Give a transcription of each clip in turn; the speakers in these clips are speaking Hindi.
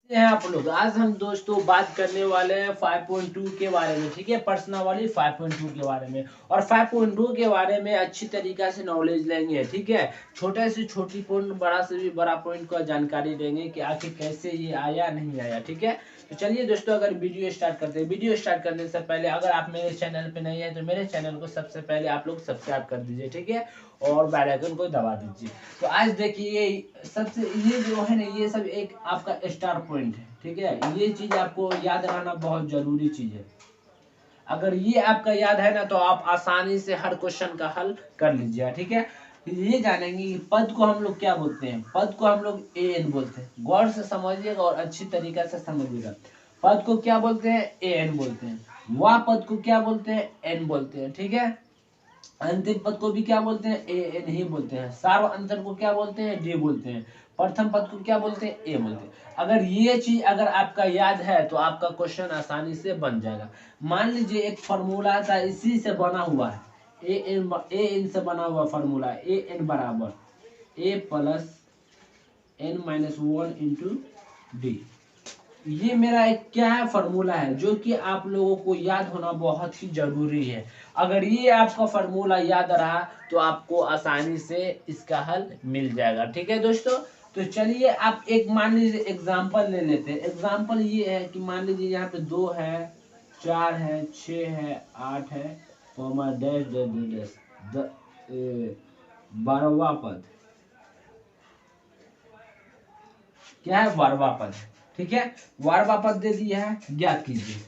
हैं आप लोग। आज हम दोस्तों बात करने वाले हैं 5.2 के बारे में, ठीक है, पर्सनावाली 5.2 के बारे में। और 5.2 के बारे में अच्छी तरीका से नॉलेज लेंगे, ठीक है। छोटे से छोटी पॉइंट, बड़ा से भी बड़ा पॉइंट का जानकारी देंगे कि आखिर कैसे ये आया नहीं आया, ठीक है। तो चलिए दोस्तों, अगर वीडियो स्टार्ट करते हैं। वीडियो स्टार्ट करने से पहले अगर आप मेरे चैनल पे नहीं है तो मेरे चैनल को सबसे पहले आप लोग सब्सक्राइब कर दीजिए, ठीक है, और बेल आइकन को दबा दीजिए। तो आज देखिए, सबसे ये जो है ना, ये सब एक आपका स्टार पॉइंट है, ठीक है। ये चीज आपको याद रखना बहुत जरूरी चीज है। अगर ये आपका याद है ना तो आप आसानी से हर क्वेश्चन का हल कर लीजिएगा, ठीक है। ये जानेंगे कि पद को हम लोग क्या बोलते हैं। पद को हम लोग ए एन बोलते हैं। गौर से समझिएगा और अच्छी तरीका से समझिएगा। पद को क्या बोलते हैं? ए एन बोलते हैं। वह पद को क्या बोलते हैं? एन बोलते हैं, ठीक है। अंतिम पद को भी क्या बोलते हैं? ए एन ही बोलते हैं। सार्व अंतर को क्या बोलते हैं? डी बोलते हैं। प्रथम पद को क्या बोलते हैं? ए बोलते हैं। अगर ये चीज अगर आपका याद है तो आपका क्वेश्चन आसानी से बन जाएगा। मान लीजिए एक फॉर्मूला था, इसी से बना हुआ है। ए एन से बना हुआ फॉर्मूला, ए एन बराबर A plus N minus 1 into D. ये मेरा एक क्या है? फॉर्मूला है, जो कि आप लोगों को याद होना बहुत ही जरूरी है। अगर ये आपका फॉर्मूला याद रहा तो आपको आसानी से इसका हल मिल जाएगा, ठीक है दोस्तों। तो चलिए, आप एक मान लीजिए एग्जांपल ले लेते हैं। एग्जांपल ये है कि मान लीजिए यहाँ पे 2 है, 4 है, 6 है, 8 है, कॉमा डैश डैश डैश 12वां पद क्या है? 12वां पद, ठीक है। 12वां पद दे दिया है, ज्ञात कीजिए।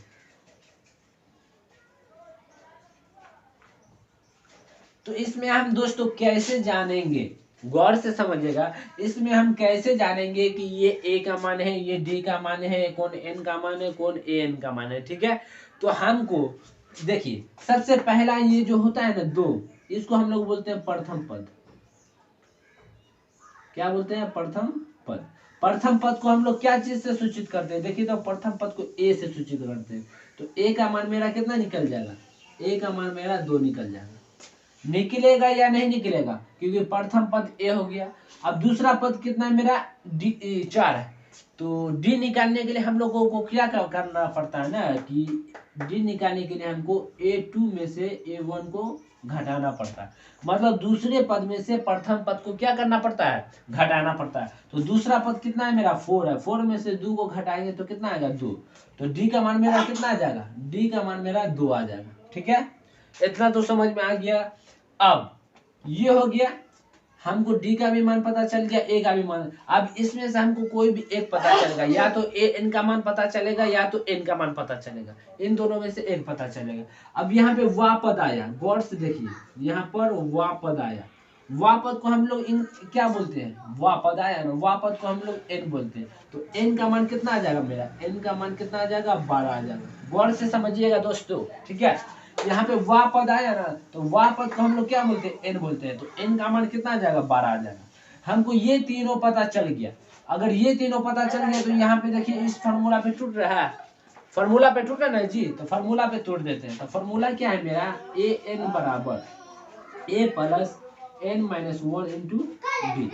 तो इसमें हम दोस्तों कैसे जानेंगे? गौर से समझिएगा। इसमें हम कैसे जानेंगे कि ये ए का मान है, ये डी का मान है, कौन एन का मान है, कौन ए एन का मान है, ठीक है। तो हमको देखिए, सबसे पहला ये जो होता है ना 2, इसको हम लोग बोलते हैं प्रथम पद। क्या बोलते हैं? प्रथम पद। प्रथम पद को हम लोग क्या चीज से सूचित करते हैं? देखिए, तो प्रथम पद को ए से सूचित करते हैं। तो ए का मान मेरा कितना निकल जाएगा? ए का मान मेरा 2 निकल जाएगा। निकलेगा या नहीं निकलेगा? क्योंकि प्रथम पद ए हो गया। अब दूसरा पद कितना है मेरा? डी 4 है। तो डी निकालने के लिए हम लोगों को क्या करना पड़ता है ना, कि डी निकालने के लिए हमको A2 में से A1 को घटाना पड़ता है। मतलब दूसरे पद में से प्रथम पद को क्या करना पड़ता है? घटाना पड़ता है। तो दूसरा पद कितना है मेरा? 4 है। 4 में से 2 को घटाएंगे तो कितना आएगा? 2। तो डी का मान मेरा कितना आ जाएगा? डी का मान मेरा 2 आ जाएगा, ठीक है। इतना तो समझ में आ गया। अब ये हो गया, हमको डी का भी मान पता चल गया, ए का भी मान। अब इसमें से हमको कोई भी एक पता चलेगा, या तो ए एन का मान पता चलेगा या तो एन का मान पता चलेगा। इन दोनों में से एक पता चलेगा। अब यहाँ पे वाह पद आया, गौर से देखिए, यहाँ पर वाह पद आया। वाह पद को हम लोग क्या बोलते हैं? वाह पद आया ना, वाह पद को हम लोग एन बोलते हैं। तो एन का मान कितना आ जाएगा मेरा? एन का मान कितना आ जाएगा? 12 आ जाएगा। गौर से समझिएगा दोस्तों, ठीक है। यहाँ पे वाह पद आया ना, तो वाह पद को हम लोग क्या बोलते हैं? एन बोलते हैं। तो एन का मान कितना आ जाएगा? 12 आ जाएगा। हमको ये तीनों पता चल गया। अगर ये तीनों पता चल गया तो यहाँ पे देखिए, इस फार्मूला पे टूट रहा है। फार्मूला पे टूट रहा है ना जी, तो फार्मूला पे तोड़ देते हैं। तो फार्मूला क्या है मेरा? ए एन बराबर A plus N minus 1 into D.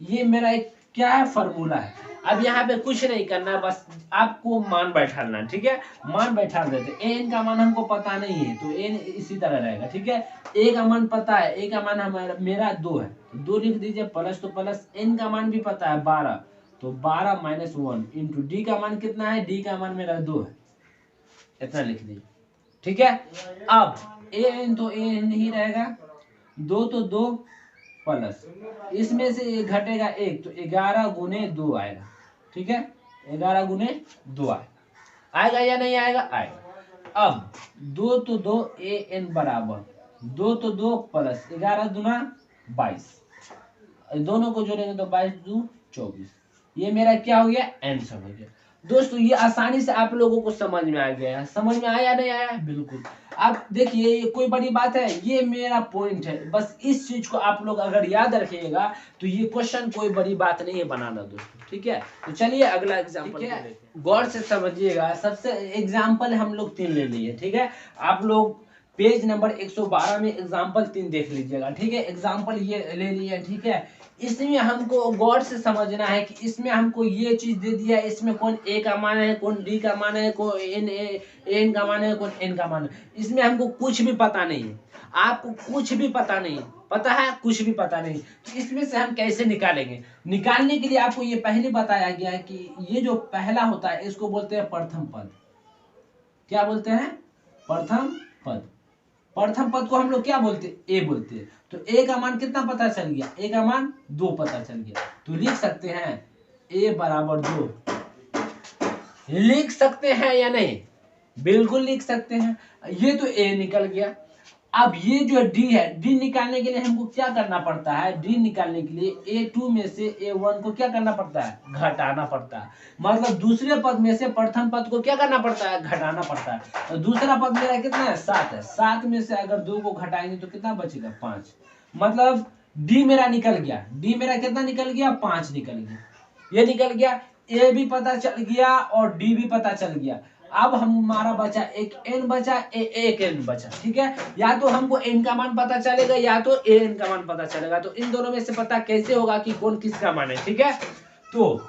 ये मेरा एक क्या है? फार्मूला है। अब यहाँ पे कुछ नहीं करना है, बस आपको मान बैठाना, ठीक है। मान बैठा देते। एन का मान हमको पता नहीं है तो एन इसी तरह रहेगा, ठीक है। ए का मान पता है, ए का मान हमारा मेरा 2 है, तो 2 लिख दीजिए। प्लस तो प्लस, एन का मान भी पता है 12, तो 12 माइनस 1 इंटू डी का मान कितना है? डी का मान मेरा 2 है, इतना लिख दीजिए, ठीक है। अब ए एन तो ए एन ही रहेगा, 2 तो 2 प्लस, इसमें से घटेगा 1, तो 11 गुने 2 आएगा, ठीक है। 11 गुने 2 आएगा या नहीं आएगा? आएगा। अब 2 तो 2 ए एन बराबर 2 तो 2 प्लस 11 दूना 22, दोनों को जोड़ेंगे तो 22 2 24। ये मेरा क्या हो गया? आंसर हो गया। दोस्तों, ये आसानी से आप लोगों को समझ में आ गया है। समझ में आया नहीं आया? बिल्कुल। आप देखिए, ये कोई बड़ी बात है? ये मेरा पॉइंट है। बस इस चीज को आप लोग अगर याद रखिएगा तो ये क्वेश्चन कोई बड़ी बात नहीं है बनाना दोस्तों, ठीक है। तो चलिए अगला एग्जांपल गौर से समझिएगा। सबसे एग्जांपल हम लोग 3 ले लिए, ठीक है। आप लोग पेज नंबर 112 में एग्जांपल 3 देख लीजिएगा, ठीक है। एग्जांपल ये ले लिए, ठीक है। इसमें हमको गौर से समझना है कि इसमें हमको ये चीज दे दिया, इसमें कौन ए का मान है, कौन डी का मान है, कौन एन का मान है, कौन एन का मान है। इसमें हमको कुछ भी पता नहीं है, आपको कुछ भी पता नहीं है, पता है कुछ भी पता नहीं। तो इसमें से हम कैसे निकालेंगे? निकालने के लिए आपको ये पहले बताया गया है कि ये जो पहला होता है इसको बोलते हैं प्रथम पद। क्या बोलते हैं? प्रथम पद। प्रथम पद को हम लोग क्या बोलते हैं? ए बोलते हैं। तो ए का मान कितना पता चल गया? ए का मान 2 पता चल गया। तो लिख सकते हैं ए बराबर 2। लिख सकते हैं या नहीं? बिल्कुल लिख सकते हैं। ये तो ए निकल गया। अब ये जो डी है, डी निकालने के लिए हमको क्या करना पड़ता है? डी निकालने के लिए A2 में से A1 को क्या करना पड़ता है? घटाना पड़ता है। मतलब दूसरे पद में से प्रथम पद को क्या करना पड़ता है? घटाना पड़ता है। तो दूसरा पद मेरा कितना है? 7 है। 7 में से अगर 2 को घटाएंगे तो कितना बचेगा? 5। मतलब डी मेरा निकल गया। डी मेरा कितना निकल गया? 5 निकल गया। ये निकल गया। ए भी पता चल गया और डी भी पता चल गया। अब हमारा बचा एक एन बचा, एक एन बचा। ठीक है, या तो हमको एन का मान पता चलेगा या तो ए एन का मान पता चलेगा। तो इन दोनों में से पता कैसे होगा कि कौन किसका मान है? ठीक है, तो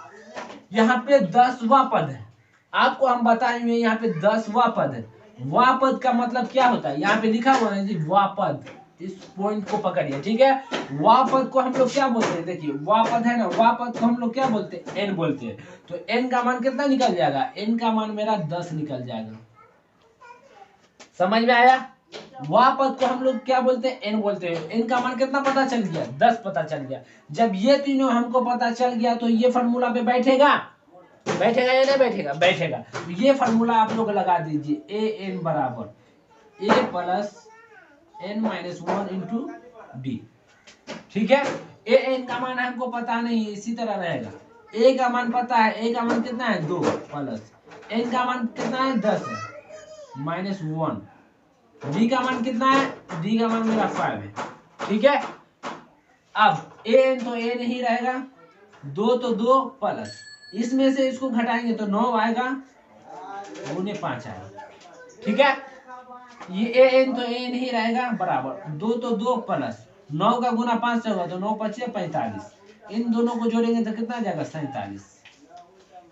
यहाँ पे 10वां पद है। आपको हम बताएंगे यहाँ पे 10वां पद है। वां पद का मतलब क्या होता है? यहाँ पे लिखा हुआ है जी वां पद। इस पॉइंट को पकड़िए। ठीक है, वां पद को हम लोग क्या बोलते हैं? देखिए वां पद है ना, वां पद को हम लोग क्या बोलते हैं? एन बोलते हैं। तो एन का मान कितना निकल जाएगा? एन का मान मेरा 10 निकल जाएगा। समझ में आया? वां पद को हम लोग क्या बोलते हैं? एन बोलते हैं। एन का मान कितना पता चल गया? 10 पता चल गया। जब ये तीनों हमको पता चल गया तो ये फॉर्मूला पे बैठेगा? बैठेगा या नहीं बैठेगा? बैठेगा। तो ये फॉर्मूला आप लोग लगा दीजिए, ए एन बराबर A plus n minus 1 into D. ठीक है, ए एन का मान हमको पता नहीं है, इसी तरह रहेगा। ए का मान पता है, ए का मान कितना है? 2 प्लस एन का मान कितना है? 10 है माइनस 1। डी का मान कितना है? डी का मान मेरा 5 है। ठीक है, अब ए एन तो ए नहीं रहेगा, 2 तो 2 प्लस इसमें से इसको घटाएंगे तो 9 आएगा, गुने 5 आएगा। ठीक है, ये ए एन तो ए नहीं रहेगा, बराबर 2 तो 2 प्लस 9 का गुना 5 से होगा तो 9 पचे 45। इन दोनों को जोड़ेंगे तो कितना जाएगा? 47।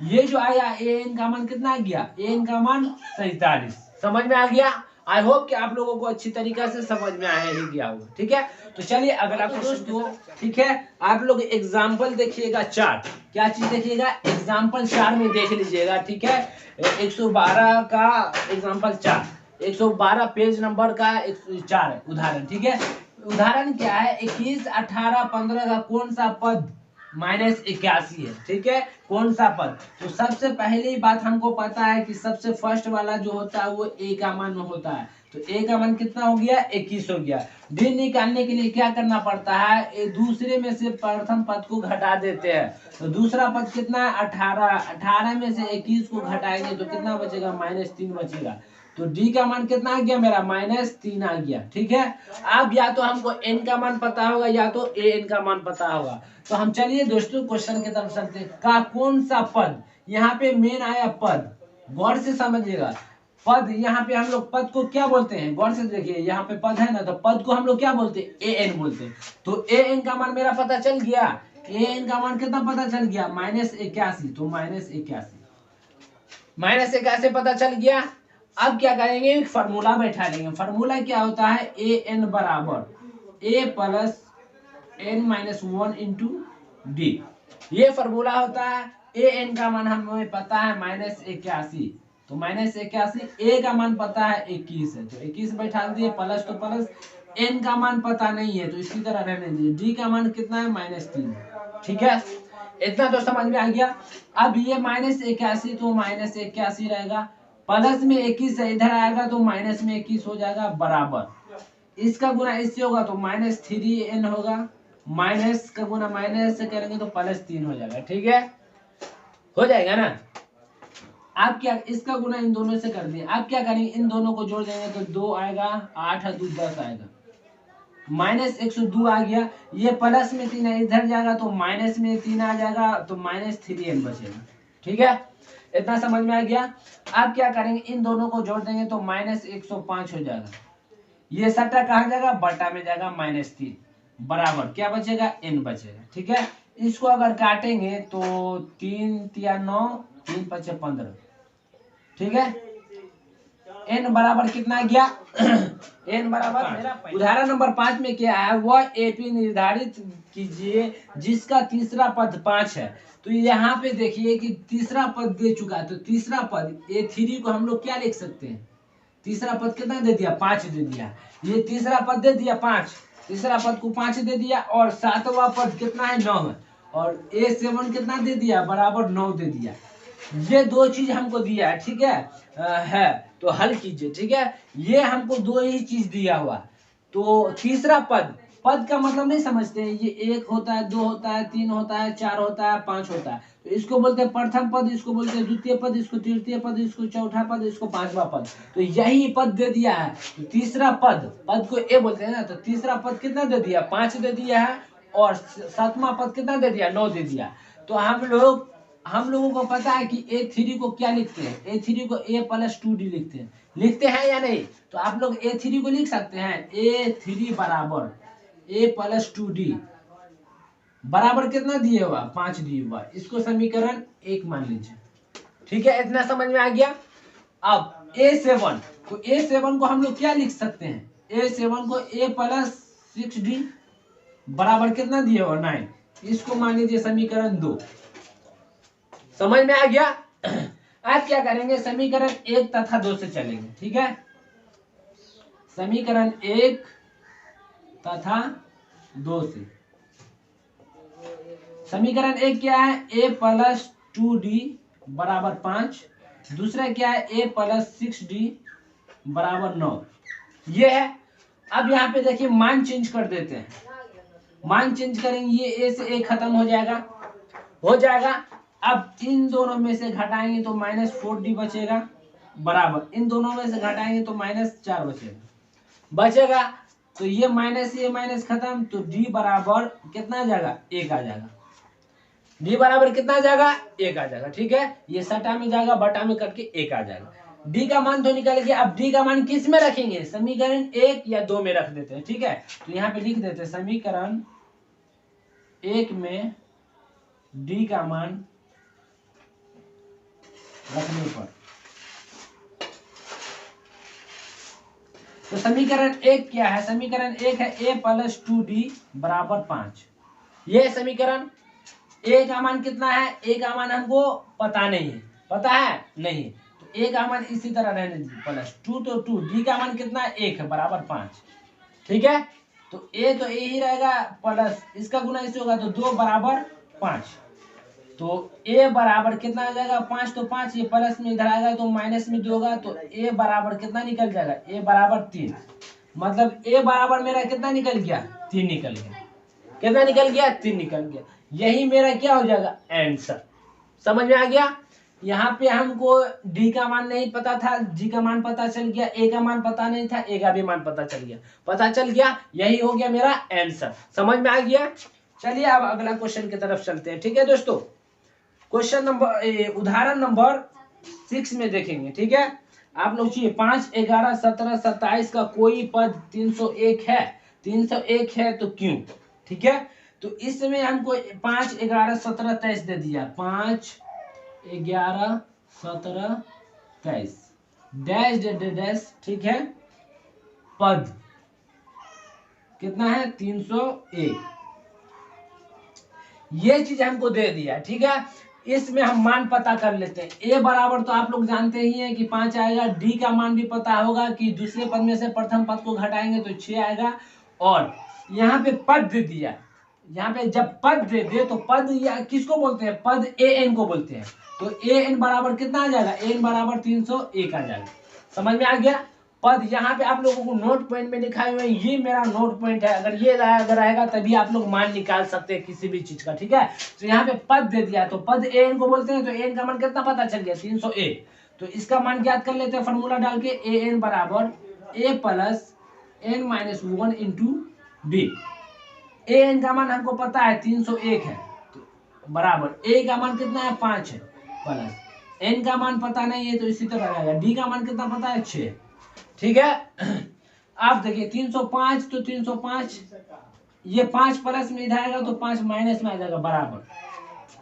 ये जो आया ए एन का मान कितना आ गया? ए एन का मान 47। समझ में आ गया? आई होप कि आप लोगों को अच्छी तरीके से समझ में आया ही गया होगा। ठीक है, तो चलिए अगला क्वेश्चन दो। ठीक है, आप लोग एग्जाम्पल देखिएगा 4। क्या चीज देखिएगा? एग्जाम्पल 4 में देख लीजिएगा। ठीक है, 112 का एग्जाम्पल 4, 112 पेज नंबर का 4 है उदाहरण। ठीक है, उदाहरण क्या है? 21, 18, 15 का कौन सा पद -81 है? ठीक है, कौन सा पद? तो सबसे पहली बात हमको पता है कि सबसे फर्स्ट वाला जो होता है वो ए का मान होता है। तो ए का मान कितना हो गया? 21 हो गया। डी निकालने के लिए क्या करना पड़ता है? दूसरे में से प्रथम पद को घटा देते हैं। तो दूसरा पद कितना है? 18। 18 में से 21 को घटाएंगे तो कितना बचेगा? -3 बचेगा। तो डी का मान कितना आ गया मेरा? -3 आ गया। ठीक है, अब या तो हमको एन का मान पता होगा या तो ए एन का मान पता होगा। तो हम चलिए दोस्तों क्वेश्चन की तरफ चलते हैं। का कौन सा पद? यहाँ पे मेन आया पद, गौर से समझिएगा। पद यहाँ पे हम लोग पद को क्या बोलते हैं? गौर से देखिए, यहाँ पे पद है ना, तो पद को हम लोग क्या बोलते हैं? ए एन बोलते हैं। तो ए एन का मान मेरा पता चल गया। ए एन का मान कितना पता चल गया? -81। तो -81 पता चल गया। अब क्या करेंगे? एक फार्मूला बैठा लेंगे। फार्मूला क्या होता है? ए एन बराबर A plus n minus 1 into D. ये फार्मूला होता है। ए एन का मान हमें पता है -81। तो -81, ए का मान पता है 21 है, तो 21 बैठा दिए, प्लस तो प्लस, एन का मान पता नहीं है तो इसी तरह रहने दीजिए। डी का मान कितना है? -3। ठीक है, इतना तो समझ में आ गया। अब ये -81 तो -81 रहेगा, प्लस में 21 है, इधर आएगा तो माइनस में 21 हो जाएगा, बराबर इसका गुना इससे होगा तो -3n होगा, माइनस का गुना माइनस से करेंगे तो +3 हो जाएगा। ठीक है, हो जाएगा ना। आप क्या इसका गुना इन दोनों से कर दिए। आप क्या करेंगे? इन दोनों को जोड़ देंगे तो 2 आएगा, 8 और 2 10 आएगा, -102 आ गया। ये प्लस में 3 है, इधर जाएगा तो माइनस में 3 आ जाएगा, तो -3n बचेगा। ठीक है, इतना समझ में आ गया। अब क्या करेंगे? इन दोनों को जोड़ देंगे तो -105 हो जाएगा। ये सट्टा कहाँ जाएगा? बटा में जाएगा, -3। बराबर क्या बचेगा, n बचेगा। ठीक है, इसको अगर काटेंगे तो 3 तिया 9, 3 पचे 15। ठीक है, n बराबर कितना गया n बराबर मेरा। उदाहरण नंबर 5 में क्या है, वह एपी निर्धारित कीजिए जिसका तीसरा पद 5 है। तो यहाँ पे देखिए कि तीसरा पद दे चुका है, तो तीसरा पद A3 को हम लोग क्या लिख सकते हैं, तीसरा पद कितना दे दिया, 5 दे दिया। ये तीसरा पद दे दिया 5, तीसरा पद को 5 दे दिया, और सातवां पद कितना है, 9 है, और A7 कितना दे दिया, बराबर 9 दे दिया। ये दो चीज हमको दिया है। ठीक है तो हल कीजिए। ठीक है, ये हमको दो ही चीज दिया हुआ। तो तीसरा पद, पद का मतलब नहीं समझते हैं, ये 1 होता है, 2 होता है, 3 होता है, 4 होता है, 5 होता है। तो इसको बोलते हैं प्रथम पद, इसको बोलते हैं द्वितीय पद, इसको तृतीय पद, इसको चौथा पद, इसको पांचवा पद। तो यही पद दे दिया है। तो तीसरा पद, पद को ए बोलते हैं ना, तो तीसरा पद कितना दे दिया, 5 दे दिया है, और सातवां पद कितना दे दिया, 9 दे दिया। तो हम लोगों को पता है कि A3 को क्या लिखते हैं, A3 को A+2D लिखते हैं या नहीं। तो आप लोग A3 को लिख सकते हैं, A3 बराबर A+2D बराबर कितना दिए हुआ, 5 दिए हुआ। इसको समीकरण 1 मान लीजिए। ठीक है, इतना समझ में आ गया। अब A7 को हम लोग क्या लिख सकते हैं, A7 को A+6D बराबर कितना दिए हुआ, 9। इसको मान लीजिए समीकरण 2। समझ में आ गया। आज क्या करेंगे, समीकरण 1 तथा 2 से चलेंगे। ठीक है, समीकरण 1 तथा 2 से। समीकरण 1 क्या है, A+2D बराबर 5। दूसरा क्या है, A+6D बराबर 9। ये है। अब यहाँ पे देखिए मान चेंज कर देते हैं, मान चेंज करेंगे, ये A से A खत्म हो जाएगा। अब इन दोनों में से घटाएंगे तो -4D बचेगा, बराबर इन दोनों में से घटाएंगे तो -4 बचेगा। तो ये माइनस खत्म, तो D बराबर कितना आ जाएगा, 1 आ जाएगा। D बराबर कितना आ जाएगा, 1 आ जाएगा। ठीक है, ये सटा में जाएगा, बटा में करके 1 आ जाएगा। D का मान तो निकल गया। अब D का मान किस में रखेंगे, समीकरण 1 या 2 में रख देते हैं। ठीक है, तो यहाँ पे लिख देते हैं समीकरण 1 में D का मान रखने पर। तो समीकरण 1 क्या है, समीकरण 1 है A+2D बराबर 5। ये समीकरण A का मान कितना है, A का मान हमको पता नहीं है, पता है नहीं, तो A का मान इसी तरह रहने दीजिए, +2 तो 2, D का मान कितना है, 1 है, बराबर 5। ठीक है, तो A तो A ही रहेगा, प्लस इसका गुना इससे होगा तो 2 बराबर 5। तो A बराबर कितना आ जाएगा, 5, तो 5 ये प्लस में इधर आएगा तो माइनस में 2 होगा, तो A बराबर कितना निकल जाएगा, A बराबर 3। मतलब A बराबर मेरा कितना निकल गया, 3 निकल गया। कितना निकल गया, 3 निकल गया। यही मेरा क्या हो जाएगा, आंसर। समझ में आ गया। यहाँ पे हमको D का मान नहीं पता था, G का मान पता चल गया, A का मान पता नहीं था, A का भी मान पता चल गया। यही हो गया मेरा आंसर। समझ में आ गया। चलिए अब अगला क्वेश्चन की तरफ चलते हैं। ठीक है दोस्तों, क्वेश्चन नंबर उदाहरण नंबर 6 में देखेंगे। ठीक है, आप लोग चाहिए 5, 11, 17, 27 का कोई पद 301 है, 301 है तो क्यों। ठीक है, तो इसमें हमको 5, 11, 17, 23 दे दिया, 5, 11, 17, 23 डैश डैश। ठीक है, पद कितना है, 301। ये चीज हमको दे दिया। ठीक है, इसमें हम मान पता कर लेते हैं। A बराबर तो आप लोग जानते ही हैं कि 5 आएगा। D का मान भी पता होगा कि दूसरे पद में से प्रथम पद को घटाएंगे तो 6 आएगा। और यहाँ पे पद दे दिया, यहाँ पे जब पद दे दे तो पद या किसको बोलते हैं, पद AN को बोलते हैं। तो AN बराबर कितना आ जाएगा, AN बराबर 301 आ जाएगा। समझ में आ गया। पद यहाँ पे आप लोगों को नोट पॉइंट में लिखाए हुए, ये मेरा नोट पॉइंट है। अगर ये अगर आएगा तभी आप लोग मान निकाल सकते हैं किसी भी चीज का। ठीक है, तो यहाँ पे पद दे दिया, तो पद AN को बोलते हैं। तो AN का मान कितना पता चल गया, 301। तो इसका मान ज्ञात कर लेते हैं फॉर्मूला डाल के, AN बराबर A plus N minus 1 into D। AN का मान हमको पता है 301 है, तो बराबर A का मान कितना है, 5 है, प्लस N का मान पता नहीं है तो इसी तरह रहेगा। D का मान कितना पता है, 6। ठीक है, आप देखिए 305, तो 305 ये 5 प्लस में इधर आएगा तो 5 माइनस में आ जाएगा बराबर।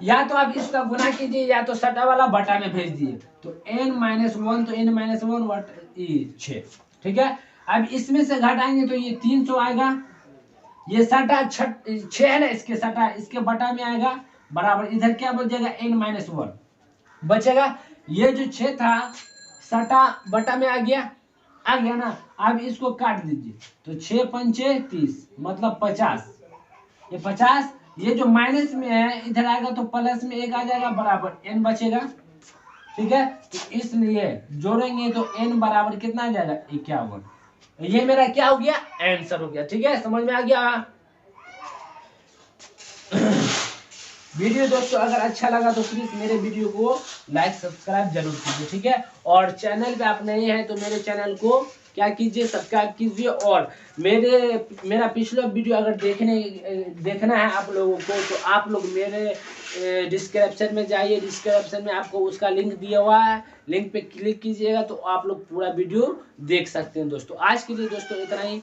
या तो आप इसका गुना कीजिए या तो सटा वाला बटा में भेज दिए। तो n-1 तो n-1 वट 6, ठीक है। अब इसमें से घटाएंगे तो ये 300 आएगा, ये सटा 6 है ना, इसके सटा इसके बटा में आएगा बराबर। इधर क्या बचेगा n-1 बचेगा। ये जो 6 था सटा बटा में आ गया ना। अब इसको काट दीजिए तो 6 पंचे 30 मतलब 50। ये 50 ये जो माइनस में है इधर आएगा तो प्लस में 1 आ जाएगा बराबर n बचेगा, ठीक है। तो इसलिए जोड़ेंगे तो n बराबर कितना आ जाएगा 51। ये मेरा क्या हो गया आंसर हो गया, ठीक है। समझ में आ गया। वीडियो दोस्तों अगर अच्छा लगा तो प्लीज मेरे वीडियो को लाइक सब्सक्राइब जरूर कीजिए, ठीक है। और चैनल पे आप नए हैं तो मेरे चैनल को क्या कीजिए सब्सक्राइब कीजिए। और मेरा पिछला वीडियो अगर देखना है आप लोगों को तो आप लोग मेरे डिस्क्रिप्शन में जाइए, डिस्क्रिप्शन में आपको उसका लिंक दिया हुआ है, लिंक पे क्लिक कीजिएगा तो आप लोग पूरा वीडियो देख सकते हैं दोस्तों। आज के लिए दोस्तों इतना ही।